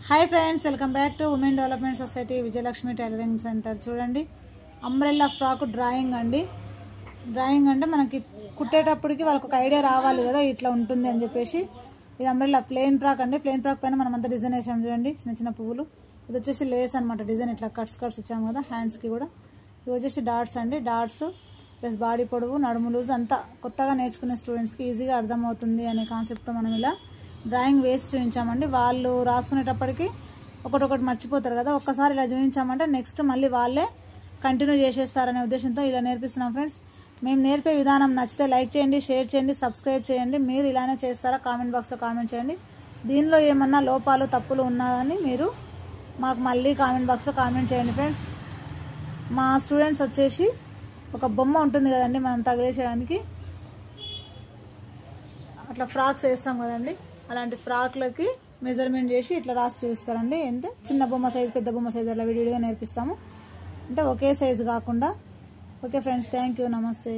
Hi friends, welcome back to women development society Vijayalakshmi tailoring centre. చూడండి, umbrella frock drawing అండి. Drawing అంటే మనకి కుట్టేటప్పటికి వాళ్ళకి ఒక ఐడియా రావాలి కదా, ఇట్లా ఉంటుంది అని చెప్పేసి. ఇది అంబ్రెల్లా ప్లెయిన్ ఫ్రాక్ అండి. ప్లెయిన్ ఫ్రాక్ పైన మనం అంతా డిజైన్ వేసాము చూడండి, చిన్న చిన్న పువ్వులు. ఇది వచ్చేసి లేస్ అనమాట, డిజైన్ ఇట్లా కట్స్ ఇచ్చాము కదా హ్యాండ్స్కి కూడా. ఇది వచ్చేసి డాట్స్ అండి. డాట్స్ ప్లస్ బాడీ పొడవు, నడుము లూజ్ అంతా కొత్తగా నేర్చుకునే స్టూడెంట్స్కి ఈజీగా అర్థమవుతుంది అనే కాన్సెప్ట్తో మనం ఇలా డ్రాయింగ్ వేసి చూపించామండి. వాళ్ళు రాసుకునేటప్పటికి ఒకటొకటి మర్చిపోతారు కదా, ఒక్కసారి ఇలా చూపించామంటే నెక్స్ట్ మళ్ళీ వాళ్ళే కంటిన్యూ చేసేస్తారనే ఉద్దేశంతో ఇలా నేర్పిస్తున్నాం ఫ్రెండ్స్. మేము నేర్పే విధానం నచ్చితే లైక్ చేయండి, షేర్ చేయండి, సబ్స్క్రైబ్ చేయండి. మీరు ఇలానే చేస్తారా కామెంట్ బాక్స్లో కామెంట్ చేయండి. దీనిలో ఏమన్నా లోపాలు తప్పులు ఉన్నాయని మీరు మాకు మళ్ళీ కామెంట్ బాక్స్లో కామెంట్ చేయండి ఫ్రెండ్స్. మా స్టూడెంట్స్ వచ్చేసి ఒక బొమ్మ ఉంటుంది కదండి మనం తగిలేసేయడానికి, అట్లా ఫ్రాక్స్ వేస్తాం కదండి, అలాంటి ఫ్రాక్లకి మెజర్మెంట్ చేసి ఇట్లా రాసి చూపిస్తారండి. అంటే చిన్న బొమ్మ సైజు, పెద్ద బొమ్మ సైజు అట్లా విడివిడిగా నేర్పిస్తాము, అంటే ఒకే సైజు కాకుండా. ఓకే ఫ్రెండ్స్, థ్యాంక్ యూ, నమస్తే.